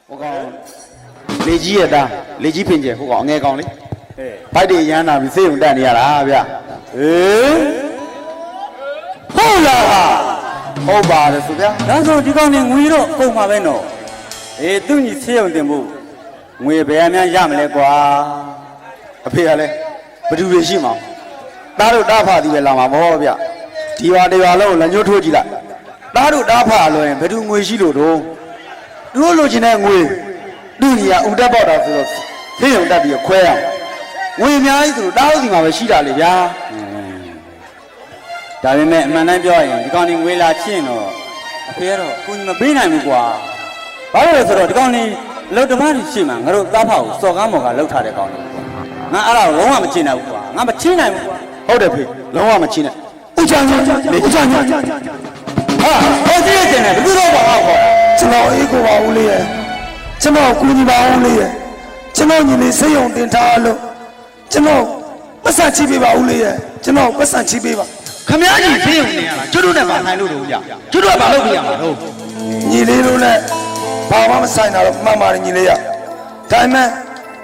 ဟိုကောင်လေကြီးရတာလေကြီးဖင်ကျဲဟိုကောင်အငယ်ကောင်လေဘိုက်တွေရမ်းလာပြီးစေးုံတက်နေရတာဗျဟုတ်လားဟုတ်ပါတယ်ဆိုဗျာဒါဆိုဒီကောင်နေငွေတော့ကုန်မှာပဲနော်သူညီစေးုံတင်ဖို့ငွေဘယ်အများရမလဲကွာအဖေကလည်းဘယ်သူတွေရှိမှာတားတို့တားဖာဒီပဲလာမှာဗောဗျဒီဟာတွေဟာလုံးလက်ညှိုးထိုးကြည့်လိုက်တားတို့တားဖာလို့ရင်ဘယ်သူငွေရှိလို့တော့သူတို့လိုချင်တဲ့ငွေသူညီကဥတက်ပေါက်တာဆိုတော့ဖေးုံတက်ပြီးခွဲအောင်ငွေအများကြီးဆိုတော့တားတို့ဒီမှာပဲရှိတာလေဗျာဒါပေမဲ့အမှန်တမ်းပြောရင်ဒီကောင်နေငွေလာချင်းတော့အဖေကတော့ကိုကြီးမပေးနိုင်ဘူးကွာဘာလို့လဲဆိုတော့ဒီကောင်နေလုံတမားကြီးရှိမှငါတို့တားဖာကိုစော်ကားမော်ကလှုပ်ထားတဲ့ကောင်ငါအဲ့ဒါလုံးဝမချင်းနိုင်ဘူးကွာငါမချင်းနိုင်ဘူးကွာဟုတ်တယ်ဖေလုံးဝမချင်းနိုင်ဦးချမ်းဦးချမ်းဟာဟောကြည့်ရတယ်ဘယ်လိုတော့ပါဟောကျွန်တော်အေးကိုပါဦးလေးရဲ့ကျွန်တော်ကူညီပါဦးလေးရဲ့ကျွန်တော်ညီလေးစိတ်ယုံတင်ထားလို့ကျွန်တော်ပတ်စံချိပေးပါဦးလေးရဲ့ကျွန်တော်ပတ်စံချိပေးပါခမည်းကြီးစိတ်ယုံနေရလားကျွတ်တို့နဲ့ပါနိုင်လို့တော့ကြာကျွတ်တို့ကဘာလုပ်ပြရမှာတော့ညီလေးတို့နဲ့ဘာမှမဆိုင်တာတော့မှန်ပါတယ်ညီလေးရဒါမှမဟုတ်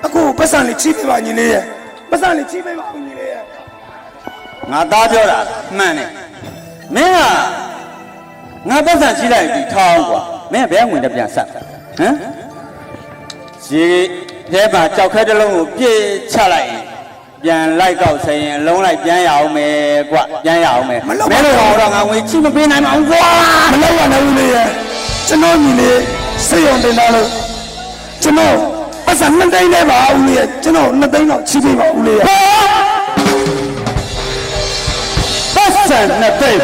အခုပတ်စံလေးချိပေးပါညီလေးရဲ့ပတ်စံလေးချိပေးပါဦးညီလေးရဲ့ငါသားပြောတာမှန်တယ်မင်းကငါပတ်စံချိလိုက်ပြီးထောင်းကွာမင်းဘယ်ဝင်တပြန်ဆက်ဟမ်ရေထဲမှာကြောက်ခဲတစ်လုံးကိုပြည့်ချလိုက်ပြန်လိုက်ကောက်ဆိုင်ရင်အလုံးလိုက်ပြန်ရအောင်မယ်ကွပြန်ရအောင်မယ်မင်းတို့တော့ငါငွေချိမပေးနိုင်ပါဘူးကွာမလုပ်ရနိုင်ဘူးလေကျွန်တော်ညီလေးစိတ်ရုံတင်လာလို့ကျွန်တော်ပတ်စံ2သိန်းနဲ့ပါဦးလေးကျွန်တော်2သိန်းတော့ချိပေးပါဦးလေးပတ်စံ2သိန်း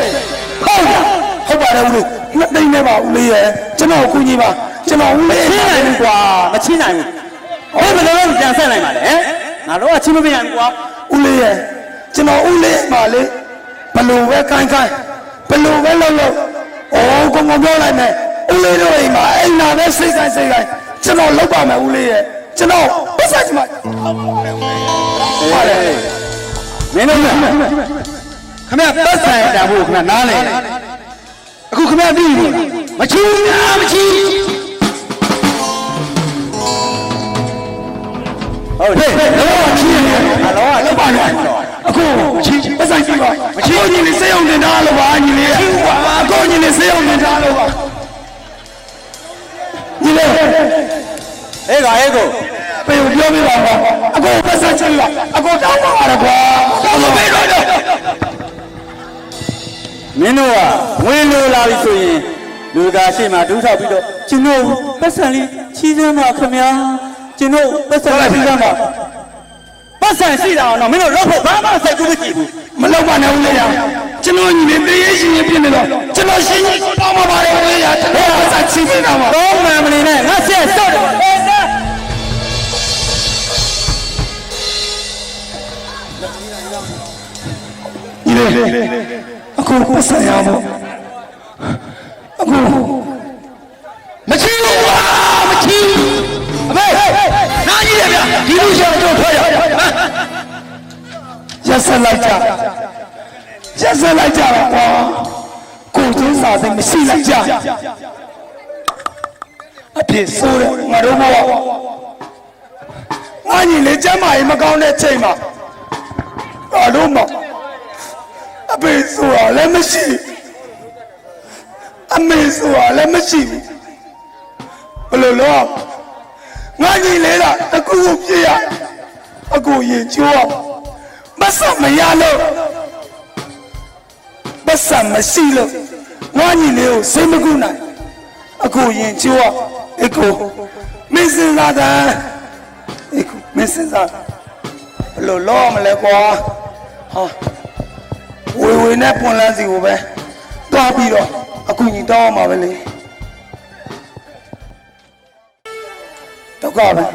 ဟုတ်ပါတယ်ဦးလေး2သိန်းနဲ့ပါဦးလေးကျွန်တော်ကူညီပါကျွန်တော်ဦးလေးချိနိုင်ဘူးကွာမချိနိုင်ဘူးဘယ်လိုလဲပြန်ဆက်နိုင်ပါလဲငါတော့အချိမပေးနိုင်ဘူးကွာဦးလေးကျွန်တော်ဦးလေးပါလေဘလို့ပဲခိုင်းခိုင်းဘလို့ပဲလုပ်လို့ကောင်းပြောလိုက်မယ်ဦးလေးတို့အိမ်မှာအိမ်နာပဲစိတ်ဆိုင်ကျွန်တော်လုပ်ပါမယ်ဦးလေးကျွန်တော်ပတ်စံချင်ပါပါတယ်မင်းတို့ခမရပတ်စံရတာဖို့ခမနားလေအခုခမရပြီးမချီများမချီဟုတ်တယ်တော့ချီနေတယ်တော့လောက်ပါနဲ့အခုချီပတ်စံချီပါမချီညီလေးစေးအောင်တင်ထားလို့ပါညီလေးအခုညီလေးစေးအောင်တင်ထားလို့ပါညီလေးအေးကိုပြေပြောပြပါဦးအခုပတ်စံချီပါအခုတောင်းပါရကွာတောင်းပေးတော့မင်းတို့ကငွေလိုလာပြီဆိုရင်လူကရှိမှဒူးထောက်ပြီးတော့ကျွန်တော်ပတ်စံလေးချီးစမ်းပါခင်ဗျာကျွန်တော်ပတ်စံလေးချီးစမ်းပါပတ်စံရှိတာတော့မင်းတို့လောက်ဖို့ဘာမှစိတ်ကူးမကြည့်ဘူးမလောက်ပါနဲ့ဦးလေးရကျွန်တော်ညီလေးသေးရှင်ပြင်းနေတော့ကျွန်တော်ရှင်းရှင်းတောင်းပါပါတယ်ဦးလေးရကျွန်တော်ပတ်စံချီးပေးတာပါတော့မှန်မနေနဲ့ငါဆက်စော့တယ်ညီလေးအခုပတ်စံရအောင်အခုမချီဘူးကွာမချီအမေနားကြီးရဗျဒီလူရှောင်းတော့ထွက်ရရက်ဆက်လိုက်ကြပါကွာကိုချင်းစာစိတ်မရှိလိုက်ကြအပြစ်ဆိုးတယ်ငါတို့ဘောငါညီလေးကျမ်းမာရေးမကောင်းတဲ့ချိန်မှာငါတို့မအဖေဆိုတာလည်းမရှိအမေဆိုတာလည်းမရှိဘူးဘယ်လိုလဲငါညီလေးလားတကူကိုပြည့်ရအကူရင်ကျိုးအောင်မဆက်မရလို့မဆက်မရှိလို့ငါညီလေးကိုစိတ်မကူနိုင်အကူရင်ကျိုးအောင်အကူမင်းစင်စားတယ်အကူမင်းစင်စားဘယ်လိုလောမလဲကွာဟာဝေနဲ့ပွန်လန်းစီကိုပဲတွားပြီးတော့အကူညီတောင်းအောင်ပါပဲလေတော့ကပဲ